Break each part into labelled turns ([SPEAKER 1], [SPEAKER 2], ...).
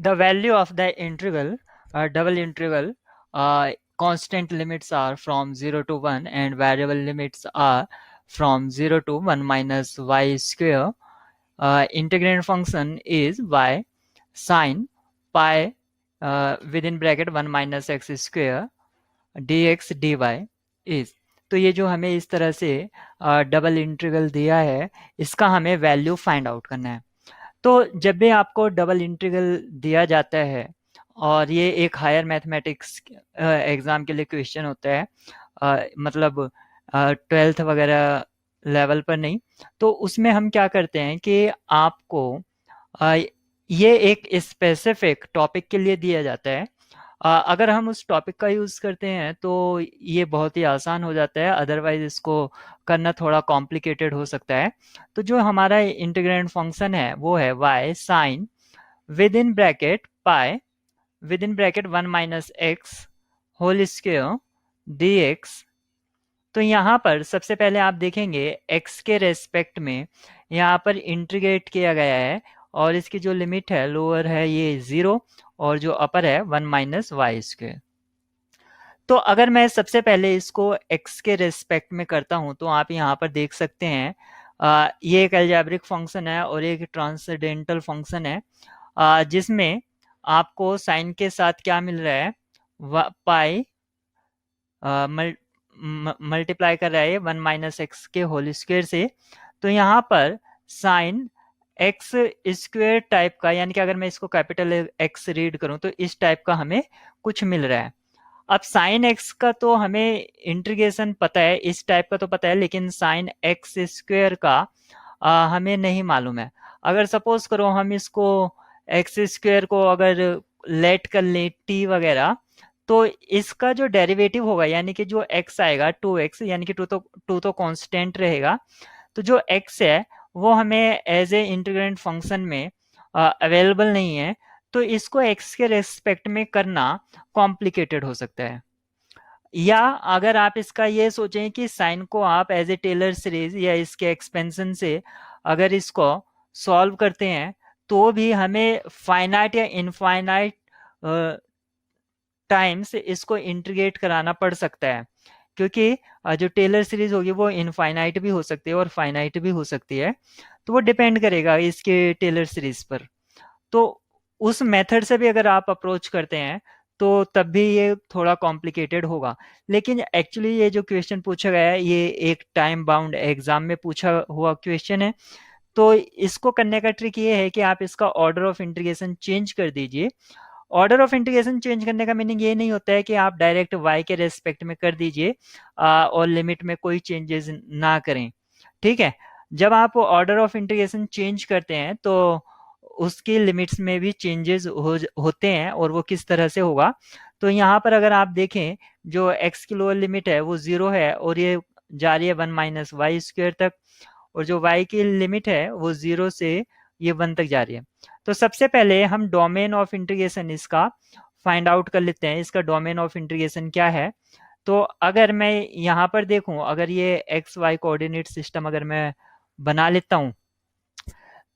[SPEAKER 1] The value of the integral, double integral, constant limits are from 0 to 1 and variable limits are from 0 to 1 minus y square. Integrand function is y sine pi within bracket 1 minus x square dx dy is। तो ये जो हमें इस तरह से double integral दिया है, इसका हमें वैल्यू फाइंड आउट करना है। तो जब भी आपको डबल इंटीग्रल दिया जाता है और ये एक हायर मैथमेटिक्स एग्जाम के लिए क्वेश्चन होता है, मतलब 12th वगैरह लेवल पर नहीं, तो उसमें हम क्या करते हैं कि आपको अ, ये एक स्पेसिफिक टॉपिक के लिए दिया जाता है। अगर हम उस टॉपिक का यूज़ करते हैं तो ये बहुत ही आसान हो जाता है, अदरवाइज इसको करना थोड़ा कॉम्प्लिकेटेड हो सकता है। तो जो हमारा इंटीग्रेंड फंक्शन है वो है y sine with in bracket pi with in bracket 1 minus X whole square D X. तो यहाँ पर सबसे पहले आप देखेंगे x के रेस्पेक्ट में यहाँ पर इंटीग्रेट किया गया है और इसकी जो लिमिट है लोअर है ये 0 और जो अपर है 1 माइनस वाई स्क्वेयर। तो अगर मैं सबसे पहले इसको x के रेस्पेक्ट में करता हूं तो आप यहाँ पर देख सकते हैं ये एक अलजेब्रिक फंक्शन है और एक ट्रांसेंडेंटल फंक्शन है, जिसमें आपको साइन के साथ क्या मिल रहा है, पाई मल्टीप्लाई कर रहा है 1 माइनस एक्स के होल स्क्वेयर से। तो यहाँ पर साइन एक्स स्क्वेयर टाइप का, यानी कि अगर मैं इसको कैपिटल एक्स रीड करूं तो इस टाइप का हमें कुछ मिल रहा है। अब साइन एक्स का तो हमें इंटीग्रेशन पता है, इस टाइप का तो पता है, लेकिन साइन एक्स स्क्वेयर का हमें नहीं मालूम है। अगर सपोज करो हम इसको एक्स स्क्वेयर को अगर लेट कर लें टी वगैरह, तो इसका जो डेरिवेटिव होगा यानी कि जो x आएगा 2x, यानी कि टू तो कांस्टेंट रहेगा, तो जो x है वो हमें एज ए इंटीग्रेंट फंक्शन में अवेलेबल नहीं है। तो इसको x के रेस्पेक्ट में करना कॉम्प्लिकेटेड हो सकता है। या अगर आप इसका ये सोचें कि साइन को आप एज ए टेलर सीरीज या इसके एक्सपेंशन से अगर इसको सॉल्व करते हैं तो भी हमें फाइनाइट या इनफाइनाइट टाइम्स इसको इंटीग्रेट कराना पड़ सकता है, क्योंकि जो टेलर सीरीज होगी वो इनफाइनाइट भी हो सकती है और फाइनाइट भी हो सकती है। तो वो डिपेंड करेगा इसके टेलर सीरीज पर। तो उस मेथड से भी अगर आप अप्रोच करते हैं तो तब भी ये थोड़ा कॉम्प्लिकेटेड होगा। लेकिन एक्चुअली ये जो क्वेश्चन पूछा गया है ये एक टाइम बाउंड एग्जाम में पूछा हुआ क्वेश्चन है। तो इसको करने का ट्रिक ये है कि आप इसका ऑर्डर ऑफ इंटीग्रेशन चेंज कर दीजिए। ऑर्डर ऑफ इंटीग्रेशन चेंज करने का मीनिंग ये नहीं होता है कि आप डायरेक्ट y के रेस्पेक्ट में कर दीजिए और लिमिट में कोई चेंजेस ना करें। ठीक है, जब आप ऑर्डर ऑफ इंटीग्रेशन चेंज करते हैं तो उसकी लिमिट्स में भी चेंजेस होते हैं, और वो किस तरह से होगा। तो यहाँ पर अगर आप देखें जो x की लोअर लिमिट है वो 0 है और ये जा रही है 1 माइनस वाई स्क्वेयर तक, और जो y की लिमिट है वो 0 से ये 1 तक जा रही है। तो सबसे पहले हम डोमेन ऑफ इंटीग्रेशन इसका फाइंड आउट कर लेते हैं, इसका डोमेन ऑफ इंटीग्रेशन क्या है। तो अगर मैं यहाँ पर देखूं, अगर ये एक्स वाई कोऑर्डिनेट सिस्टम अगर मैं बना लेता हूं,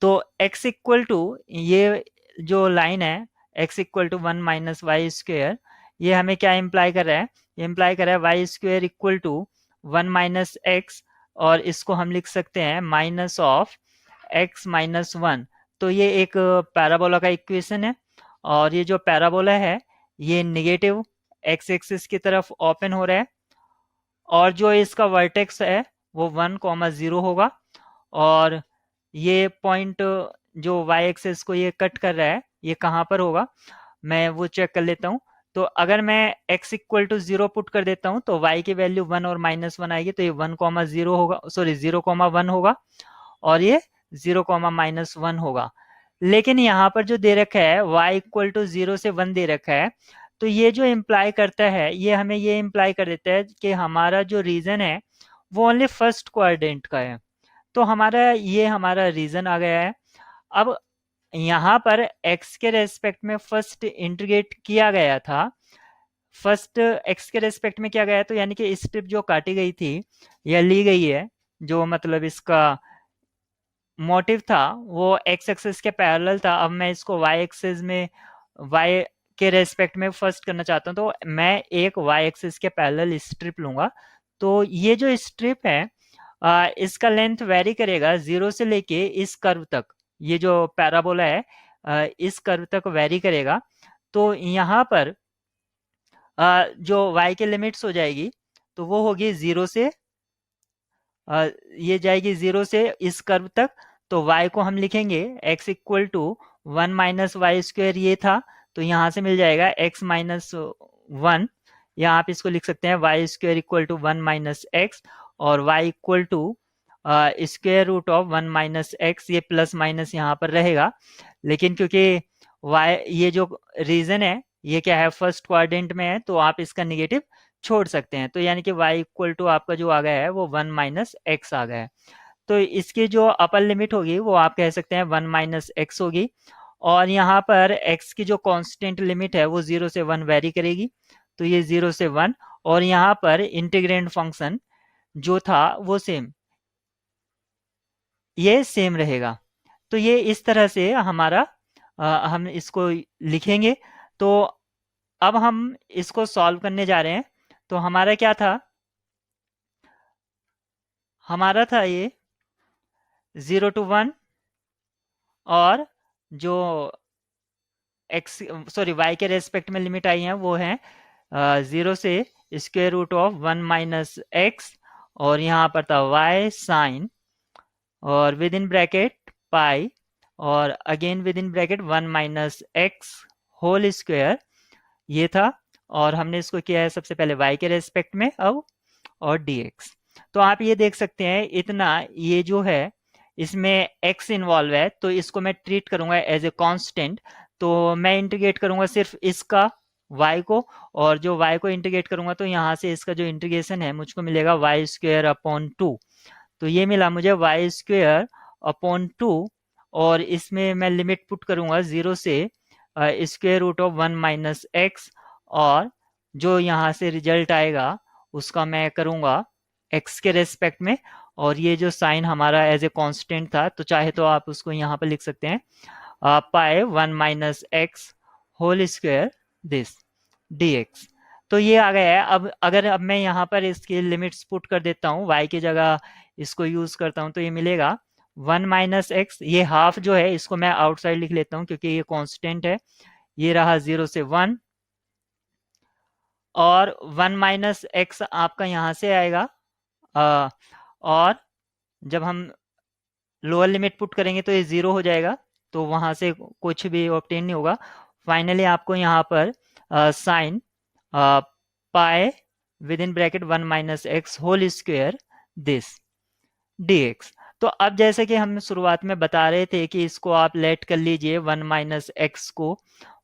[SPEAKER 1] तो x इक्वल टू ये जो लाइन है x equal to 1 minus Y square, ये हमें क्या इम्प्लाई कर रहा है, ये इम्प्लाई कर रहा है Y square equal to 1 minus X, और इसको हम लिख सकते हैं माइनस ऑफ x माइनस 1। तो ये एक पैराबोला का इक्वेशन है, और ये जो पैराबोला है ये निगेटिव x एक्सिस की तरफ ओपन हो रहा है, और जो इसका वर्टेक्स है वो 1,0 होगा, और ये पॉइंट जो वाई एक्सिस को ये कट कर रहा है ये कहाँ पर होगा, मैं वो चेक कर लेता हूँ। तो अगर मैं x इक्वल टू 0 पुट कर देता हूँ तो y की वैल्यू 1 और -1 आएगी, तो ये 1,0 होगा, सॉरी 0,1 होगा, और ये 0,-1 होगा। लेकिन यहाँ पर जो दे रखा है y इक्वल टू 0 से 1 दे रखा है, तो ये जो इम्प्लाई करता है ये हमें ये इम्प्लाई कर देता है कि हमारा जो रीजन है वो ओनली फर्स्ट क्वाड्रेंट का है। तो हमारा रीजन आ गया है। अब यहाँ पर x के रेस्पेक्ट में फर्स्ट इंटीग्रेट किया गया था, फर्स्ट x के रेस्पेक्ट में किया गया, तो यानी कि स्ट्रिप जो काटी गई थी या ली गई है, जो मतलब इसका मोटिव था वो x एक्सिस के पैरेलल था। अब मैं इसको y एक्सिस में y के रेस्पेक्ट में फर्स्ट करना चाहता हूँ, तो मैं एक y एक्सिस के पैरेलल स्ट्रिप लूंगा। तो ये जो स्ट्रिप है इसका लेंथ वेरी करेगा 0 से लेके इस कर्व तक। ये जो पैराबोला है इस कर्व तक वेरी करेगा। तो यहाँ पर जो y के लिमिट्स हो जाएगी तो वो होगी 0 से ये जाएगी 0 से इस कर्व तक। तो y को हम लिखेंगे x इक्वल टू 1 - y² ये था, तो यहाँ से मिल जाएगा x-1, या आप इसको लिख सकते हैं y² इक्वल टू 1 - x, और y equal to square root of 1 - x। ये प्लस माइनस यहाँ पर रहेगा, लेकिन क्योंकि y ये जो रीजन है ये क्या है, फर्स्ट क्वाड्रेंट में है, तो आप इसका निगेटिव छोड़ सकते हैं। तो यानी कि y इक्वल टू आपका जो आ गया है वो 1 - x आ गया है। तो इसकी जो अपर लिमिट होगी वो आप कह सकते हैं 1 - x होगी, और यहाँ पर x की जो कांस्टेंट लिमिट है वो 0 से 1 वेरी करेगी। तो ये 0 से 1, और यहाँ पर इंटीग्रेंड फंक्शन जो था वो सेम, ये सेम रहेगा। तो ये इस तरह से हमारा हम इसको लिखेंगे। तो अब हम इसको सॉल्व करने जा रहे हैं। तो हमारा क्या था, हमारा था ये 0 to 1, और जो एक्स सॉरी वाई के रेस्पेक्ट में लिमिट आई है वो है 0 से स्क्वेयर रूट ऑफ 1 - x, और यहाँ पर था y साइन, और विद इन ब्रैकेट पाई, और again with in bracket 1 - x whole square ये था। और हमने इसको किया है सबसे पहले y के रेस्पेक्ट में अब, और dx। तो आप ये देख सकते हैं इतना, ये जो है इसमें x इन्वॉल्व है, तो इसको मैं ट्रीट करूंगा एज ए कांस्टेंट। तो मैं इंटीग्रेट करूंगा सिर्फ इसका y को, और जो y को इंटीग्रेट करूंगा तो यहाँ से इसका जो इंटीग्रेशन है मुझको मिलेगा y² अपॉन 2। तो ये मिला मुझे y² अपॉन 2, और इसमें मैं लिमिट पुट करूंगा 0 से स्क्वेयर रूट ऑफ 1 - x, और जो यहाँ से रिजल्ट आएगा उसका मैं करूंगा x के रेस्पेक्ट में। और ये जो साइन हमारा एज ए कांस्टेंट था, तो चाहे तो आप उसको यहाँ पर लिख सकते हैं pi 1 - x whole square this dx। तो ये आ गया है। अब मैं यहाँ पर इसकी लिमिट्स पुट कर देता हूँ, y की जगह इसको यूज करता हूँ, तो ये मिलेगा 1 - x। ये हाफ जो है इसको मैं आउटसाइड लिख लेता हूँ क्योंकि ये कांस्टेंट है। ये रहा 0 से 1, और 1 - x आपका यहाँ से आएगा, और जब हम लोअर लिमिट पुट करेंगे तो ये 0 हो जाएगा, तो वहाँ से कुछ भी ऑब्टेन नहीं होगा। फाइनली आपको यहाँ पर sine pi with in bracket 1 - x whole square this dx। तो अब जैसे कि हम शुरुआत में बता रहे थे कि इसको आप लेट कर लीजिए 1 - x को,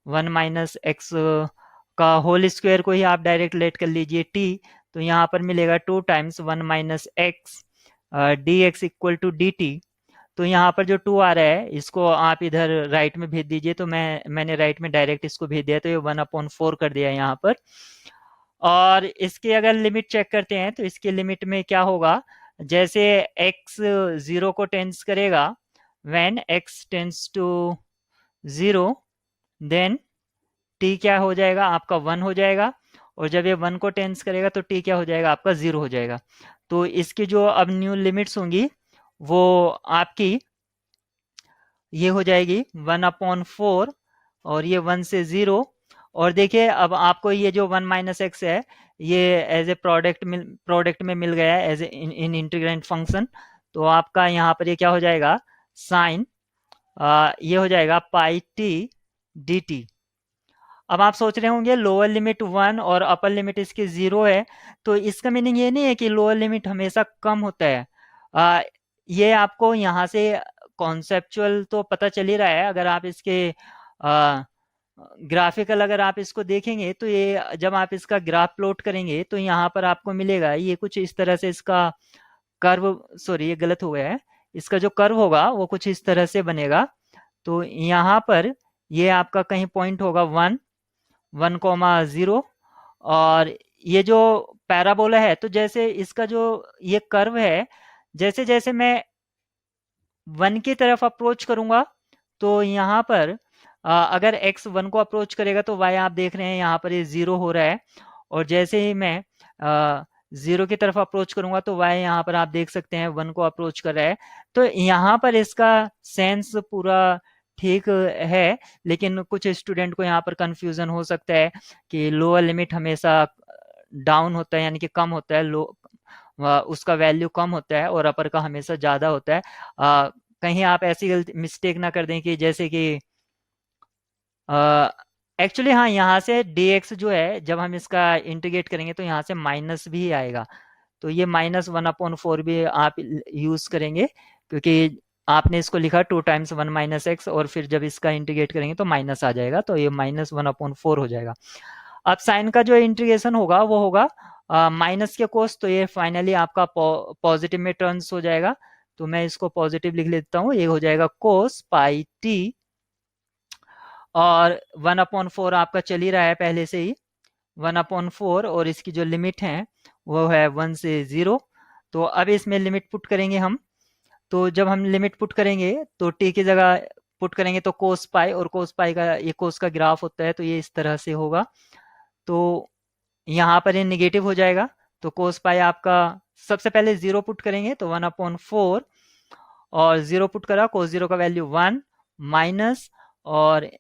[SPEAKER 1] 1 - x का होल स्क्वायर को ही आप डायरेक्ट लेट कर लीजिए t। तो यहाँ पर मिलेगा 2 times 1 - x dx equal to dt। तो यहाँ पर जो 2 आ रहा है इसको आप इधर राइट में भेज दीजिए। तो मैंने राइट में डायरेक्ट इसको भेज दिया, तो ये 1/4 कर दिया यहाँ पर। और इसके अगर लिमिट चेक करते हैं तो इसकी लिमिट में क्या होगा, जैसे x 0 को टेंस करेगा, when x tends to 0, then t क्या हो जाएगा आपका 1 हो जाएगा, और जब ये 1 को टेंस करेगा तो t क्या हो जाएगा आपका 0 हो जाएगा। तो इसकी जो अब न्यू लिमिट्स होंगी वो आपकी ये हो जाएगी 1/4, और ये 1 से 0। और देखिए अब आपको ये जो 1 - x है ये एज ए प्रोडक्ट में मिल गया है एज इन इंटीग्रेंट फंक्शन। तो आपका यहाँ पर ये क्या हो जाएगा, साइन ये हो जाएगा पाई t dt। अब आप सोच रहे होंगे लोअर लिमिट 1 और अपर लिमिट इसकी 0 है, तो इसका मीनिंग ये नहीं है कि लोअर लिमिट हमेशा कम होता है। ये आपको यहाँ से कॉन्सेप्चुअल तो पता चल ही रहा है। अगर आप इसके ग्राफिकल अगर आप इसको देखेंगे तो ये जब आप इसका ग्राफ प्लॉट करेंगे तो यहाँ पर आपको मिलेगा ये कुछ इस तरह से इसका कर्व, सॉरी ये गलत हो गया है, इसका जो कर्व होगा वो कुछ इस तरह से बनेगा। तो यहाँ पर ये आपका कहीं पॉइंट होगा 1, 1, 0, और ये जो पैराबोला है तो जैसे इसका जो ये कर्व है, जैसे जैसे मैं 1 की तरफ अप्रोच करूंगा तो यहाँ पर अगर x 1 को अप्रोच करेगा तो y आप देख रहे हैं यहाँ पर ये 0 हो रहा है, और जैसे ही मैं 0 की तरफ अप्रोच करूंगा तो y यहाँ पर आप देख सकते हैं 1 को अप्रोच कर रहा है। तो यहाँ पर इसका सेंस पूरा ठीक है, लेकिन कुछ स्टूडेंट को यहाँ पर कंफ्यूजन हो सकता है कि लोअर लिमिट हमेशा डाउन होता है, यानी कि कम होता है, लो उसका वैल्यू कम होता है, और अपर का हमेशा ज़्यादा होता है। कहीं आप ऐसी गलती मिस्टेक ना कर दें कि जैसे कि एक्चुअली हाँ, यहाँ से dx जो है जब हम इसका इंटीग्रेट करेंगे तो यहाँ से माइनस भी आएगा, तो ये -1/4 भी आप यूज़ करेंगे, क्योंकि आपने इसको लिखा 2 टाइम्स 1 माइनस एक्स, और फिर जब इसका इंटीग्रेट करेंगे तो माइनस आ जाएगा, तो ये -1/4 हो जाएगा। अब साइन का जो इंटीग्रेशन होगा वो होगा माइनस के कोस, तो ये फाइनली आपका पॉजिटिव में टर्न्स हो जाएगा। तो मैं इसको पॉजिटिव लिख लेता हूँ, ये हो जाएगा कोस पाई टी, और 1/4 आपका चल ही रहा है पहले से ही, 1/4, और इसकी जो लिमिट है वो है 1 से 0। तो अब इसमें लिमिट पुट करेंगे हम, तो जब हम लिमिट पुट करेंगे तो टी की जगह पुट करेंगे तो कोस पाई, और कोस पाई का ये कोस का ग्राफ होता है, तो ये इस तरह से होगा। तो यहाँ पर ये निगेटिव हो जाएगा, तो कोस पाई आपका सबसे पहले 0 पुट करेंगे तो 1/4, और 0 पुट करा, कोस 0 का वैल्यू 1 माइनस, और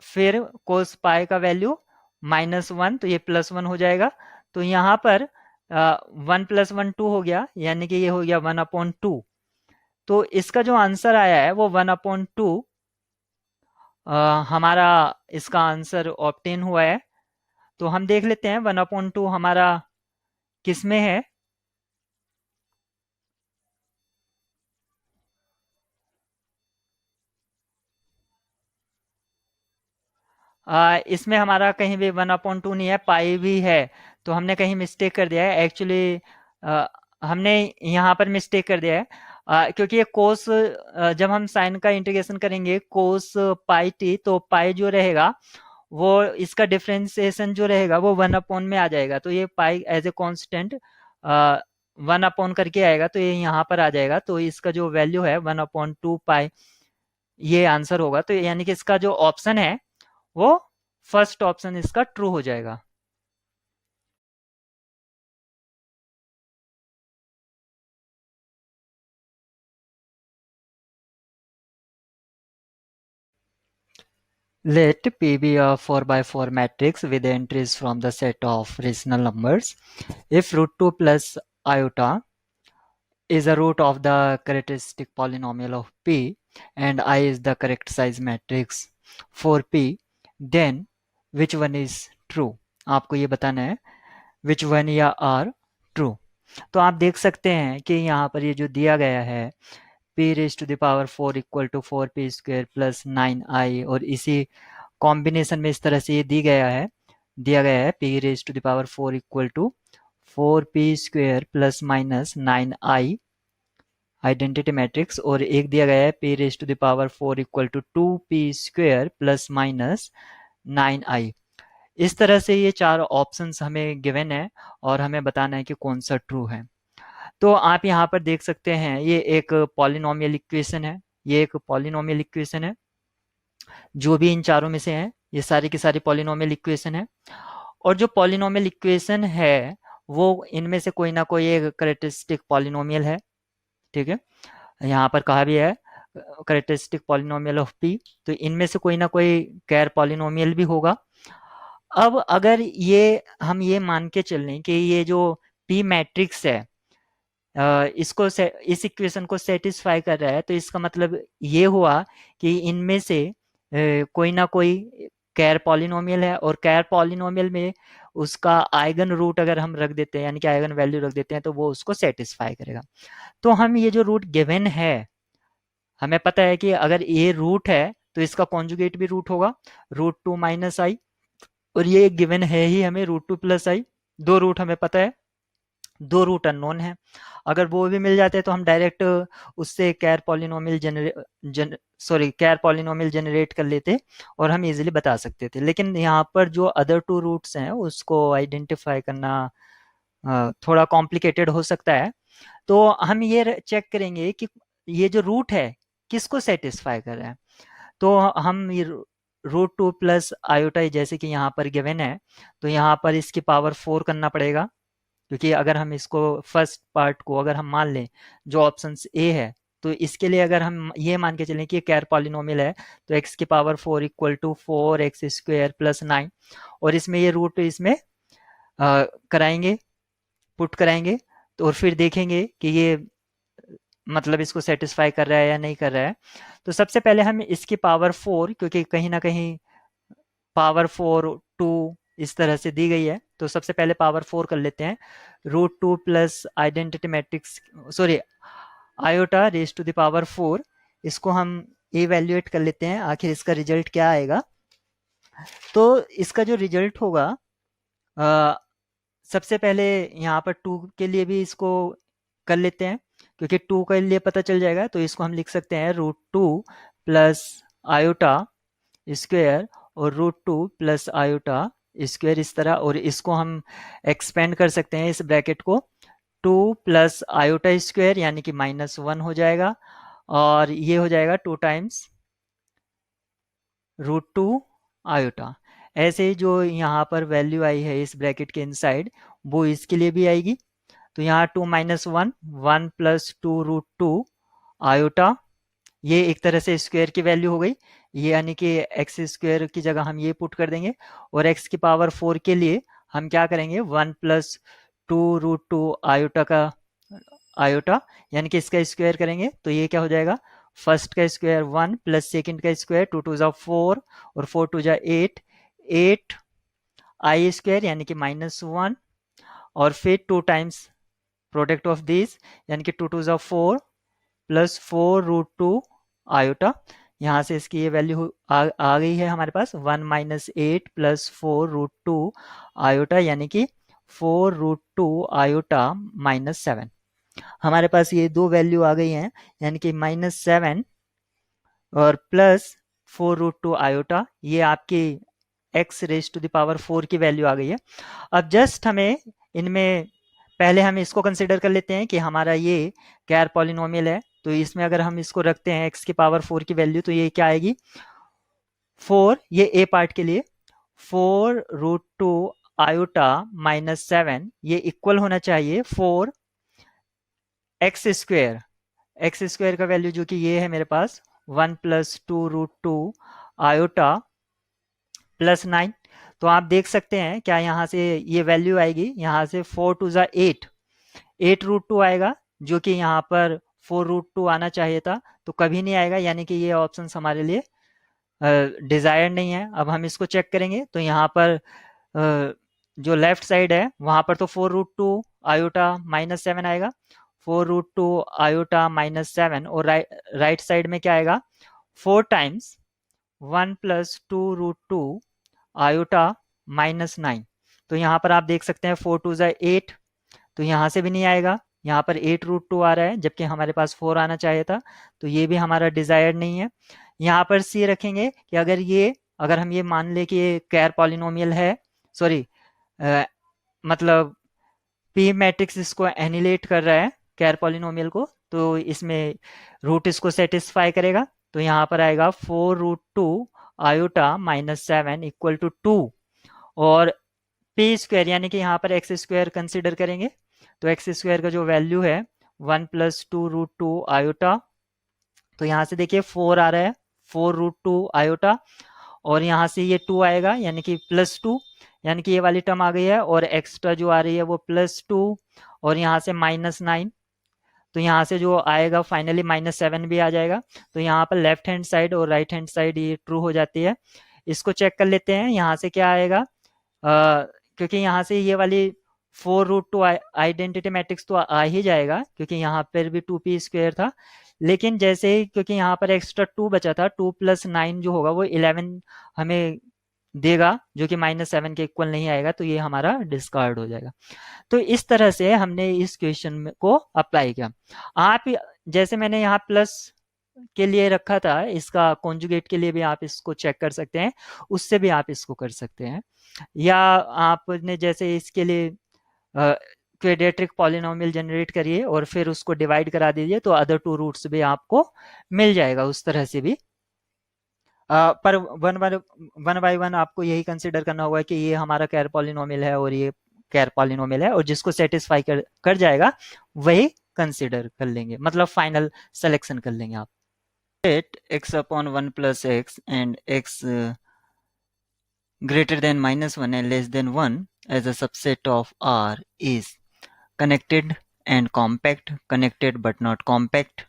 [SPEAKER 1] फिर कोस पाई का वैल्यू -1, तो ये +1 हो जाएगा। तो यहाँ पर 1 + 1 2 हो गया, यानी कि ये हो गया 1/2। तो इसका जो आंसर आया है वो 1/2 हमारा इसका आंसर ऑब्टेन हुआ है। तो हम देख लेते हैं 1/2 हमारा किस में है। इसमें हमारा कहीं भी 1/2 नहीं है, पाई भी है, तो हमने कहीं मिस्टेक कर दिया है एक्चुअली। हमने यहाँ पर मिस्टेक कर दिया है, क्योंकि ये कोस, जब हम साइन का इंटीग्रेशन करेंगे कोस पाई टी, तो पाई जो रहेगा वो इसका डिफरेंशिएशन जो रहेगा वो 1/, में आ जाएगा, तो ये पाई एज ए कॉन्स्टेंट 1/, करके आएगा, तो ये यहाँ पर आ जाएगा, तो इसका जो वैल्यू है 1/2 पाई, ये आंसर होगा। तो यानी कि इसका जो ऑप्शन है वो फर्स्ट ऑप्शन इसका ट्रू हो जाएगा। Let P be a 4 by 4 matrix with entries from the set of rational numbers. If root 2 plus iota is a root of the characteristic polynomial of P and I is the correct size matrix for P, then which one is true? आपको ये बताना है which one या are true। तो आप देख सकते हैं कि यहाँ पर ये जो दिया गया है p⁴ equal to 4p² plus 9i, और इसी कॉम्बिनेशन में इस तरह से ये दिया गया है p⁴ equal to 4p² plus minus 9i identity matrix, और एक दिया गया है p⁴ equal to 2p² plus minus 9i। इस तरह से ये चार ऑप्शंस हमें गिवन है, और हमें बताना है कि कौन सा ट्रू है। तो आप यहाँ पर देख सकते हैं ये एक पॉलिनोमियल इक्वेशन है, ये एक पॉलिनोमियल इक्वेशन है, जो भी इन चारों में से है ये सारी की सारी पॉलिनोमियल इक्वेशन है, और जो पॉलिनोमियल इक्वेशन है वो इनमें से कोई ना कोई एक करेक्टरिस्टिक पॉलिनोमियल है। ठीक है, यहाँ पर कहा भी है करेक्टरिस्टिक पॉलिनोमियल ऑफ पी, तो इनमें से कोई ना कोई गैर पॉलिनोमियल भी होगा। अब अगर ये हम ये मान के चल लें कि ये जो पी मैट्रिक्स है इसको इस इक्वेशन को सेटिस्फाई कर रहा है, तो इसका मतलब ये हुआ कि इनमें से कोई ना कोई कैर पॉलिनोमियल है, और कैर पॉलिनोमियल में उसका आइगन रूट अगर हम रख देते हैं, यानी कि आइगन वैल्यू रख देते हैं, तो वो उसको सेटिस्फाई करेगा। तो हम ये जो रूट गिवन है, हमें पता है कि अगर ये रूट है तो इसका कॉन्जुगेट भी रूट होगा, √2 - i, और ये गिवन है ही हमें √2 + i। दो रूट हमें पता है, दो रूट अननोन है। अगर वो भी मिल जाते तो हम डायरेक्ट उससे कैर पॉलिनोमियल जनरेट कर लेते और हम इजीली बता सकते थे, लेकिन यहाँ पर जो अदर टू रूट्स हैं उसको आइडेंटिफाई करना थोड़ा कॉम्प्लिकेटेड हो सकता है। तो हम ये चेक करेंगे कि ये जो रूट है किसको सेटिस्फाई कर रहा है। तो हम ये रूट टू प्लस आयोटा जैसे कि यहाँ पर गिवन है, तो यहाँ पर इसकी पावर 4 करना पड़ेगा, क्योंकि अगर हम इसको फर्स्ट पार्ट को अगर हम मान लें जो ऑप्शन ए है, तो इसके लिए अगर हम ये मान के चलें कि ये कैर पॉलिनोमियल है, तो x की power 4 equal to 4x² plus 9, और इसमें ये रूट इसमें कराएंगे, पुट कराएंगे, तो और फिर देखेंगे कि ये मतलब इसको सेटिस्फाई कर रहा है या नहीं कर रहा है। तो सबसे पहले हम इसकी पावर 4, क्योंकि कहीं ना कहीं पावर 4 2 इस तरह से दी गई है, तो सबसे पहले पावर 4 कर लेते हैं। Root two plus identity matrix, sorry, iota raise to the power 4, इसको हम इवेल्युएट कर लेते हैं, आखिर इसका रिजल्ट क्या आएगा। तो इसका जो रिजल्ट होगा, अ, सबसे पहले यहाँ पर 2 के लिए भी इसको कर लेते हैं, क्योंकि 2 के लिए पता चल जाएगा, तो इसको हम लिख सकते हैं root two plus iota square और root two plus iota square, इस तरह, और इसको हम एक्सपेंड कर सकते हैं इस ब्रैकेट को, 2 प्लस आयोटा स्क्वेयर यानी कि -1 हो जाएगा, और ये हो जाएगा 2 टाइम्स रूट टू आयोटा। ऐसे ही जो यहाँ पर वैल्यू आई है इस ब्रैकेट के इनसाइड, वो इसके लिए भी आएगी। तो यहाँ 2 - 1 1 प्लस 2 रूट टू आयोटा, ये एक तरह से स्क्वायर की वैल्यू हो गई, ये यानी कि एक्स स्क्वायर की जगह हम ये पुट कर देंगे, और एक्स की पावर 4 के लिए हम क्या करेंगे, 1 प्लस 2 रूट टू आयोटा का आयोटा, यानी कि इसका स्क्वायर करेंगे, तो ये क्या हो जाएगा, फर्स्ट का स्क्वायर 1 प्लस सेकेंड का स्क्वायर 2 टू जा 4 और 4 टू जा 8, 8 आई स्क्वायर यानी कि -1, और फिर 2 टाइम्स प्रोडक्ट ऑफ दिस यानी कि 2 टू जा 4 प्लस 4 रूट टू आयोटा, यहाँ से इसकी ये वैल्यू आ गई है हमारे पास, 1 - 8 प्लस 4 रूट टू आयोटा यानी कि 4 रूट टू आयोटा -7। हमारे पास ये दो वैल्यू आ गई हैं, यानी कि -7 और प्लस 4 रूट टू आयोटा, ये आपकी x raise to the power 4 की वैल्यू आ गई है। अब जस्ट हमें इनमें पहले हम इसको कंसिडर कर लेते हैं कि हमारा ये गैर पॉलिनोमियल है, तो इसमें अगर हम इसको रखते हैं x की पावर 4 की वैल्यू, तो ये क्या आएगी, 4, ये a पार्ट के लिए 4 रूट टू आयोटा -7, ये इक्वल होना चाहिए 4 एक्स स्क्वेयर, एक्स स्क्वेयर का वैल्यू जो कि ये है मेरे पास 1 plus 2 root two iota plus 9। तो आप देख सकते हैं क्या यहाँ से ये वैल्यू आएगी, यहाँ से 4 टू जा 8, 8 रूट टू आएगा, जो कि यहाँ पर 4 रूट टू आना चाहिए था, तो कभी नहीं आएगा, यानी कि ये ऑप्शन हमारे लिए डिजायर नहीं है। अब हम इसको चेक करेंगे, तो यहाँ पर जो लेफ्ट साइड है वहां पर तो 4 रूट टू आयोटा -7 आएगा, 4 रूट टू आयोटा -7, और राइट साइड में क्या आएगा, 4 times 1 plus 2 root two iota -9। तो यहाँ पर आप देख सकते हैं 4 टू जा 8, तो यहाँ से भी नहीं आएगा, यहाँ पर 8 रूट टू आ रहा है, जबकि हमारे पास 4 आना चाहिए था, तो ये भी हमारा डिजायर्ड नहीं है। यहाँ पर सी रखेंगे कि अगर हम ये मान ले कि ये कैर पॉलिनोमियल है, सॉरी, मतलब पी मैट्रिक्स इसको एनिलेट कर रहा है कैर पॉलिनोमियल को, तो इसमें रूट इसको सेटिस्फाई करेगा, तो यहाँ पर आएगा 4 root two iota -7 equal to 2, और पी स्क्वायर यानी कि यहाँ पर एक्स स्क्वायर कंसिडर करेंगे, तो एक्स स्क्वायर का जो वैल्यू है 1 प्लस 2 रूट टू आयोटा, तो यहाँ से देखिए 4 आ रहा है, 4 रूट टू आयोटा, और यहाँ से ये 2 आएगा यानी कि +2, यानी कि ये वाली टर्म आ गई है, और एक्स्ट्रा जो आ रही है वो +2, और यहाँ से -9, तो यहाँ से जो आएगा फाइनली -7 भी आ जाएगा। तो यहाँ पर लेफ्ट हैंड साइड और राइट हैंड साइड ये ट्रू हो जाती है। इसको चेक कर लेते हैं, यहाँ से क्या आएगा, क्योंकि यहाँ से ये वाली 4 रूट टू आइडेंटिटी मैट्रिक्स तो आ ही जाएगा, क्योंकि यहाँ पर भी 2p स्क्वायर था, लेकिन जैसे ही क्योंकि यहाँ पर एक्स्ट्रा 2 बचा था, 2 + 9 जो होगा वो 11 हमें देगा, जो कि -7 के इक्वल नहीं आएगा, तो ये हमारा डिस्कार्ड हो जाएगा। तो इस तरह से हमने इस क्वेश्चन को अप्लाई किया। आप जैसे मैंने यहाँ प्लस के लिए रखा था, इसका कॉन्जुगेट के लिए भी आप इसको चेक कर सकते हैं, उससे भी आप इसको कर सकते हैं, या आपने जैसे इसके लिए क्वेड्रेटिक पॉलिनोमियल जनरेट करिए और फिर उसको डिवाइड करा दीजिए, तो अदर 2 रूट्स भी आपको मिल जाएगा, उस तरह से भी पर वन बाय वन आपको यही कंसिडर करना होगा कि ये हमारा कैर पॉलिनोमियल है और ये कैर पॉलिनोमियल है, और जिसको सेटिस्फाई कर जाएगा वही कंसिडर कर लेंगे, मतलब फाइनल सिलेक्शन कर लेंगे आप। Let x upon 1 plus x and x greater than minus 1 and less than 1 as a subset of R is connected and compact, connected but not compact,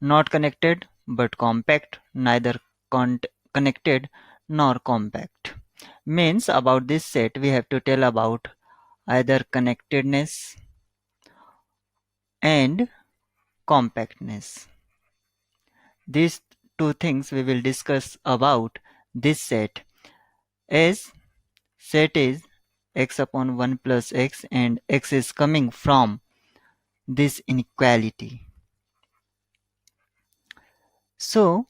[SPEAKER 1] not connected but compact, neither connected nor compact. Means about this set we have to tell about either connectedness and compactness. These two things we will discuss about this set, as set is x upon 1 plus x and x is coming from this inequality. So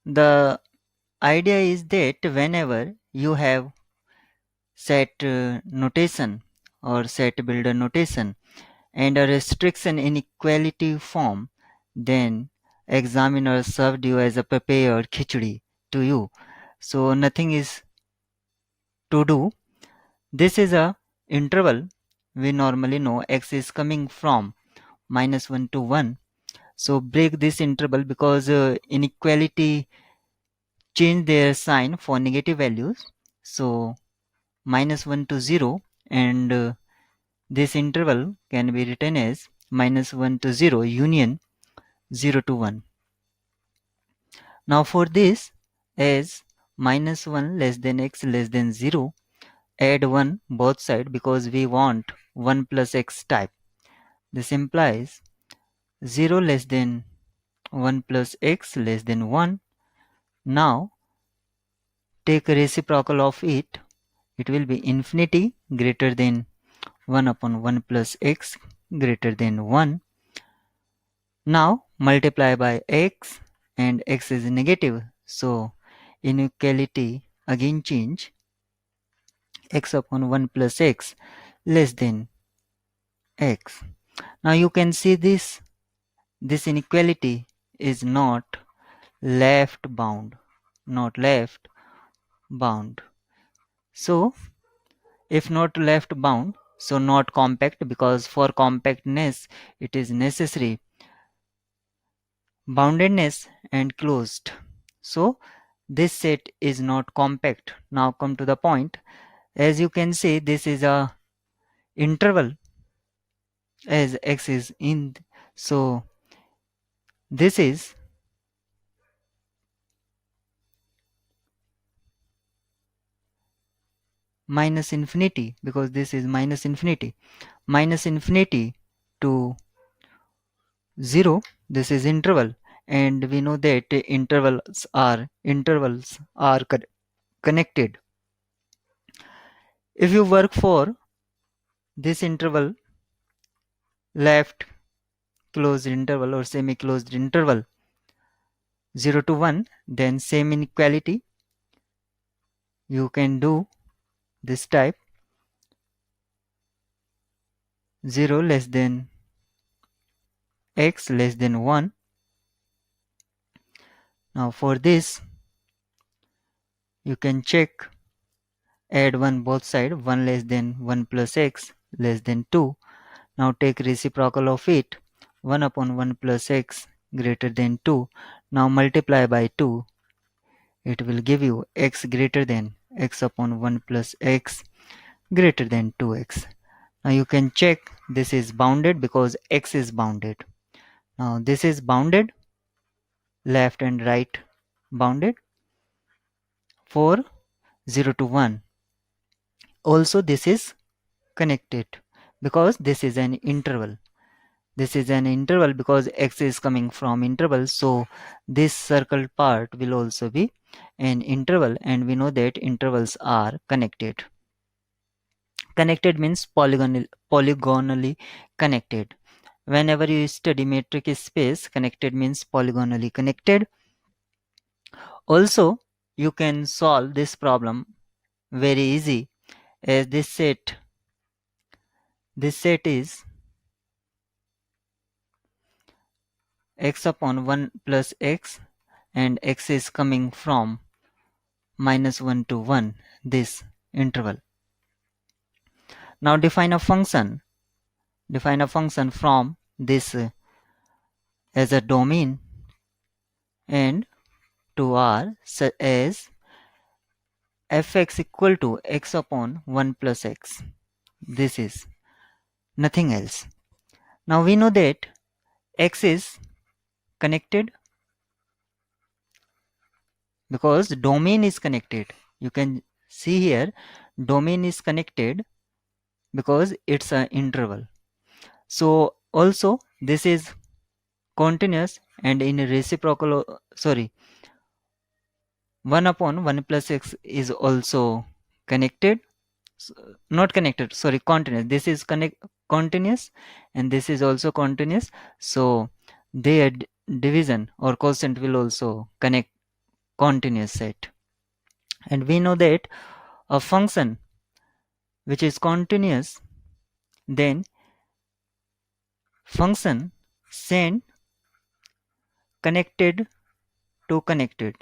[SPEAKER 1] the idea is that whenever you have set notation or set builder notation and a restriction inequality form, then examiner served you as a prepared khichdi to you. So nothing is to do. This is a interval. We normally know x is coming from minus 1 to 1. So break this interval because inequality change their sign for negative values. So minus 1 to 0, and this interval can be written as minus 1 to 0 union 0 to 1. Now for this, as minus 1 less than x less than 0, add 1 both sides because we want 1 plus x type. This implies 0 less than 1 plus x less than 1. Now take a reciprocal of it. It will be infinity greater than 1 upon 1 plus x greater than 1. Now multiply by x, and x is negative, so inequality again change, x upon 1 plus x less than x. Now you can see this inequality is not left bound, so if not left bound, so not compact, because for compactness it is necessary boundedness and closed. So this set is not compact. Now come to the point. As you can see, this is a interval as x is in, so this is minus infinity, because this is minus infinity to 0. This is interval, and we know that intervals are connected. If you work for this interval, left closed interval or semi-closed interval 0 to 1, then same inequality you can do this type, 0 less than x less than 1. Now for this you can check, add 1 both side, 1 less than 1 plus x less than 2. Now take reciprocal of it, 1 upon 1 plus x greater than 2. Now multiply by 2, it will give you x greater than x upon 1 plus x greater than 2x. Now you can check, this is bounded because x is bounded. Now this is bounded, left and right bounded for 0 to 1. Also this is connected because this is an interval. This is an interval because x is coming from interval, so this circled part will also be an interval, and we know that intervals are connected. Connected means polygonally connected. Whenever you study metric space, connected means polygonally connected. Also, you can solve this problem very easy, as this set is x upon 1 plus x, and x is coming from -1 to 1, this interval. Now define a function. Define a function from this as a domain and to R as fx equal to x upon 1 plus x. This is nothing else. Now we know that x is connected because domain is connected. You can see here domain is connected because it's an interval. So also this is continuous and in reciprocal, 1 upon 1 plus x is also connected, not connected, sorry, continuous. This is continuous and this is also continuous. So their division or quotient will also connect continuous set. And we know that a function which is continuous, then function send connected to connected.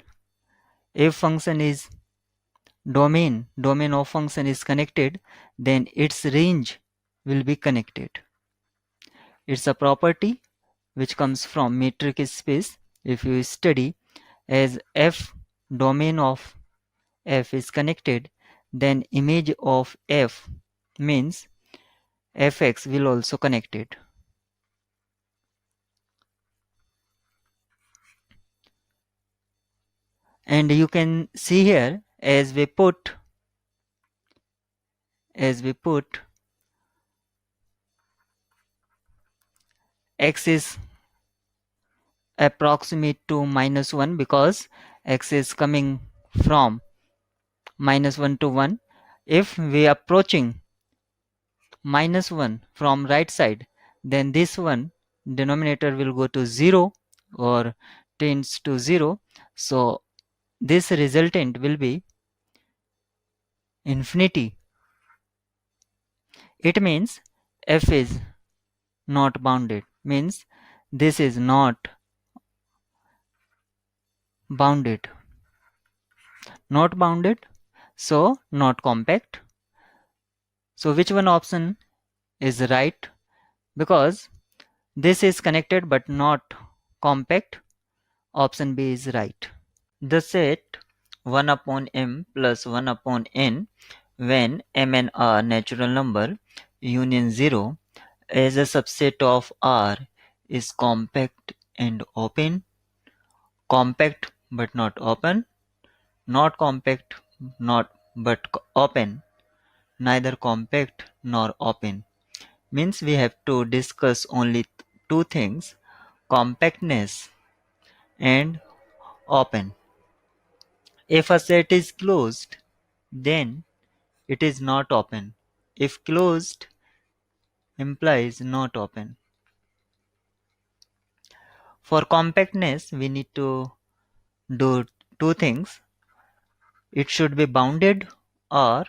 [SPEAKER 1] If function is domain of function is connected, then its range will be connected. It's a property which comes from metric space. If you study as f domain of f is connected, then image of f means fx will also connected. And you can see here as we put x is approximate to -1 because x is coming from -1 to 1. If we are approaching -1 from right side, then this one denominator will go to 0 or tends to 0. So this resultant will be infinity. It means f is not bounded, means this is not bounded, so not compact. So which one option is right? Because this is connected but not compact, option B is right. The set 1 upon m plus 1 upon n when m and r natural number union 0 as a subset of R is compact and open, compact but not open, not compact not but open, neither compact nor open. Means we have to discuss only two things, compactness and open. If a set is closed, then it is not open. If closed implies not open. For compactness, we need to do two things. It should be bounded or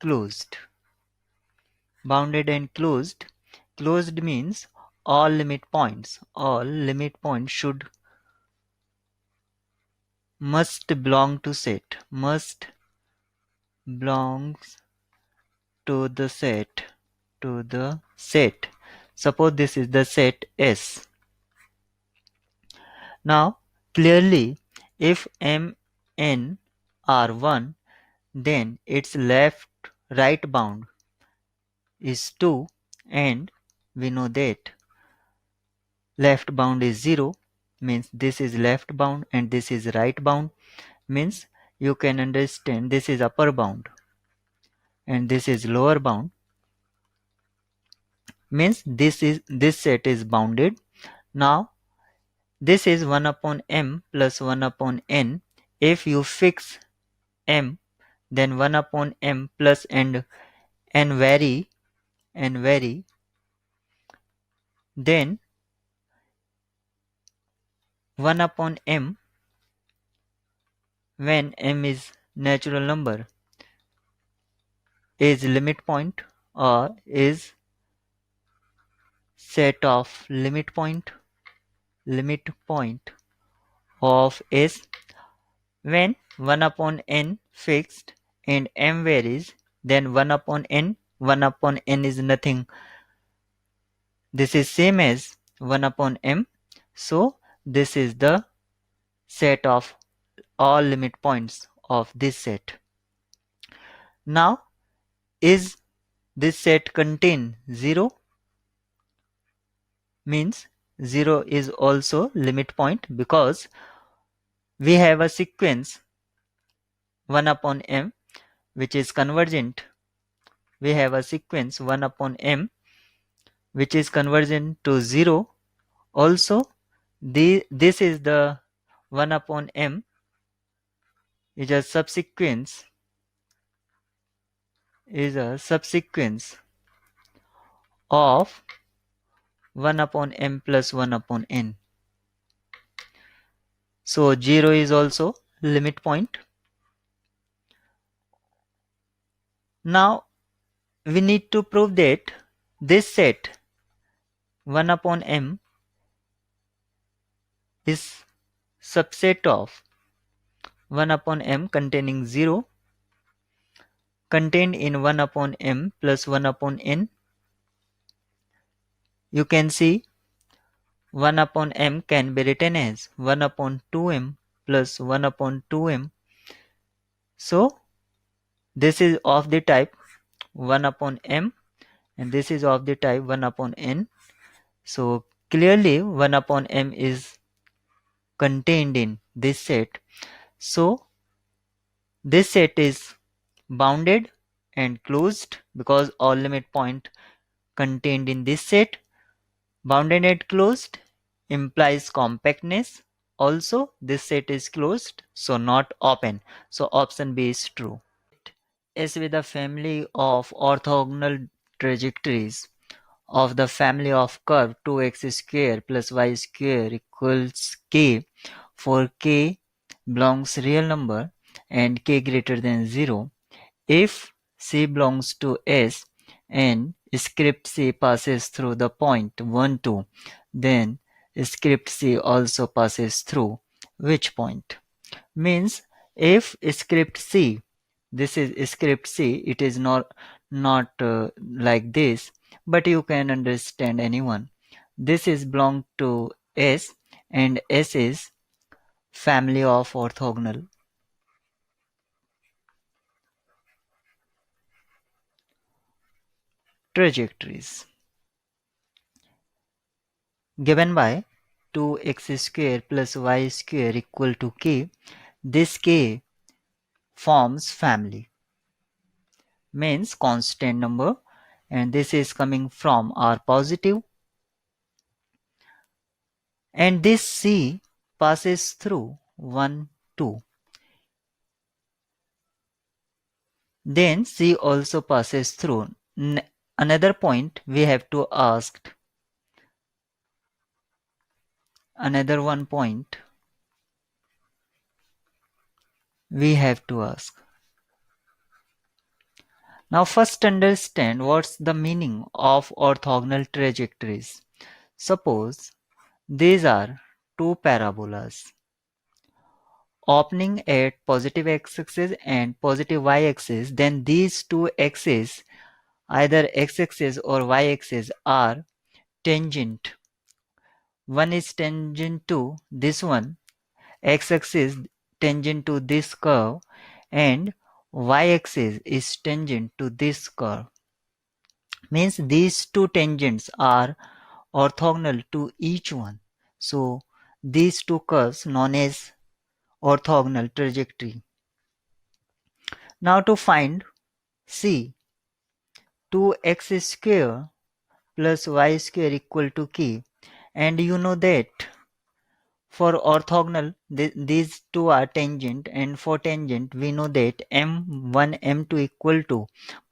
[SPEAKER 1] closed. Bounded and closed. Closed means all limit points should must belong to set, must belongs to the set. Suppose this is the set S. Now clearly if m n are 1, then its right bound is 2, and we know that left bound is 0, means this is left bound and this is right bound, means you can understand this is upper bound and this is lower bound, means this set is bounded. Now this is 1 upon m plus 1 upon n. If you fix m, then 1 upon m plus and n vary, then 1 upon m when m is natural number is limit point or is set of limit point of S when 1 upon n fixed and m varies, then 1 upon n is nothing. This is same as 1 upon m. So this is the set of all limit points of this set. Now, is this set contain 0? Means 0 is also limit point because we have a sequence 1 upon m which is convergent. We have a sequence 1 upon m which is convergent to 0. Also, this is the 1 upon m is a subsequence of 1 upon m plus 1 upon n. So 0 is also limit point. Now we need to prove that this set 1 upon m is subset of 1 upon m containing 0 contained in 1 upon m plus 1 upon n. You can see 1 upon m can be written as 1 upon 2m plus 1 upon 2m. So this is of the type 1 upon m and this is of the type 1 upon n. So clearly 1 upon m is contained in this set. So this set is bounded and closed because all limit point contained in this set. Bounded and closed implies compactness. Also, this set is closed, so not open. So option B is true. S with a family of orthogonal trajectories of the family of curve 2x square plus y square equals k, for k belongs real number and k greater than 0. If C belongs to S and script C passes through the point 1, 2, then script C also passes through which point? Means if script C, this is script C, it is not like this, but you can understand anyone. This is belong to S and S is family of orthogonal trajectories given by 2x square plus y square equal to k. This k forms family, means constant number, and this is coming from R positive, and this C passes through 1, 2. Then C also passes through. Another point we have to ask, another one point we have to ask. Now first understand what's the meaning of orthogonal trajectories. Suppose these are two parabolas opening at positive x-axis and positive y-axis, then these two axes, either x-axis or y-axis, are tangent. One is tangent to this one, x-axis tangent to this curve, and y-axis is tangent to this curve. Means these two tangents are orthogonal to each one. So these two curves known as orthogonal trajectory. Now to find C, 2x square plus y square equal to k, and you know that for orthogonal these two are tangent, and for tangent we know that m1 m2 equal to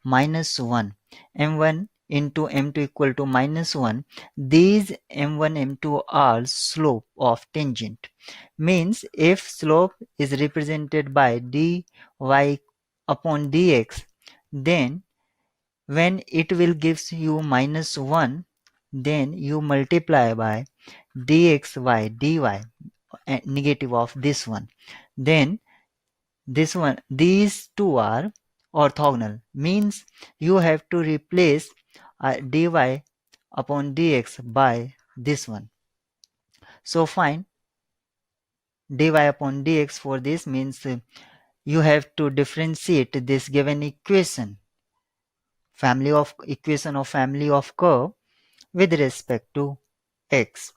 [SPEAKER 1] minus 1, m1 into m2 equal to minus 1. These m1 m2 are slope of tangent. Means if slope is represented by dy upon dx, then when it will gives you minus 1, then you multiply by dxy dy. negative of this one. Then these two are orthogonal, means you have to replace dy upon dx by this one. So find dy upon dx for this, means you have to differentiate this given equation, family of curve with respect to x.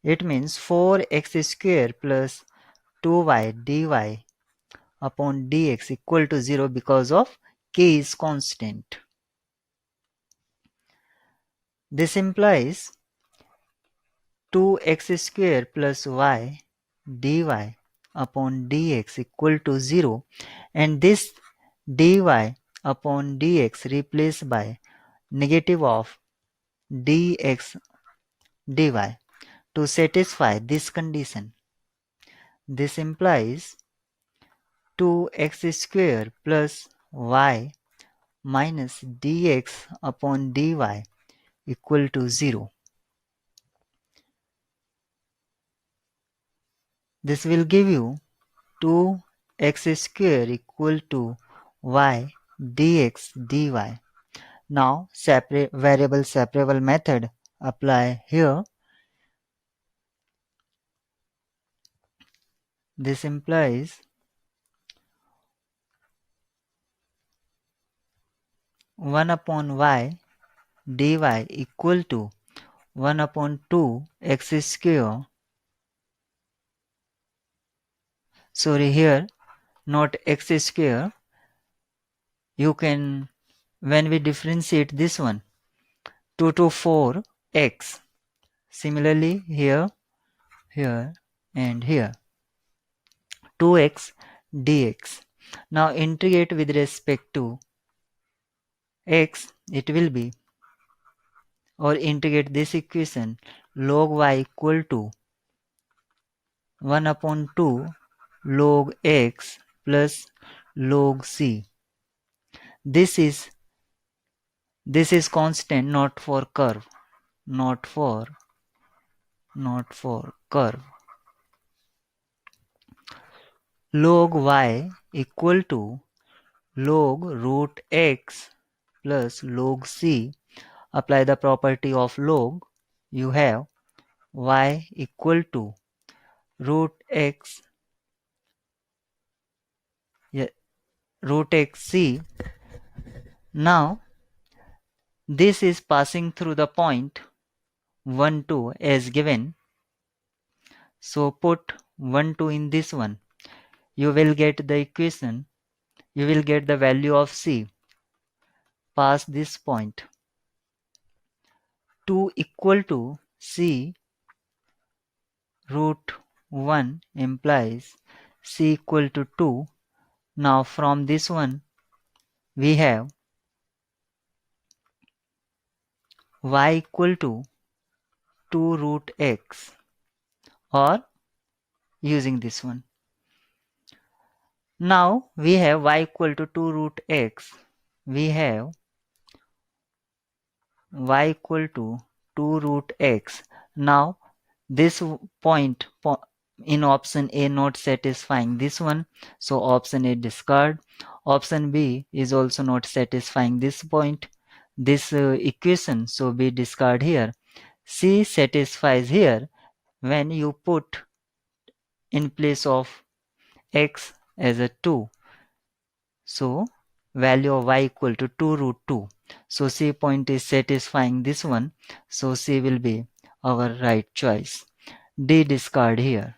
[SPEAKER 1] It means 4x square plus 2y dy upon dx equal to 0 because of k is constant. This implies 2x square plus y dy upon dx equal to 0, and this dy upon dx replaced by negative of dx dy to satisfy this condition. This implies 2x square plus y minus dx upon dy equal to 0. This will give you 2x square equal to y dx dy. Now variable separable method apply here. This implies 1 upon y dy equal to 1 upon 2 x square. Sorry, here not x square. You can, when we differentiate this one, 2 to 4 x. Similarly here, here and here, 2x dx. Now integrate with respect to x, it will be, or integrate this equation, log y equal to 1 upon 2 log x plus log c. This is constant, not for curve, not for curve. Log y equal to log root x plus log c. Apply the property of log. You have y equal to root x, root x c. Now this is passing through the point 1 2 as given. So put 1 2 in this one. You will get the equation. You will get the value of c. Pass this point. 2 equal to c root 1 implies c equal to 2. Now from this one we have y equal to 2 root x, or using this one. Now we have y equal to 2 root x. We have y equal to 2 root x. Now this point in option A not satisfying this one, so option A discard. Option B is also not satisfying this point, this equation, so B discard here. C satisfies here when you put in place of x as a 2. So value of y equal to 2 root 2. So C point is satisfying this one. So C will be our right choice. D discard here.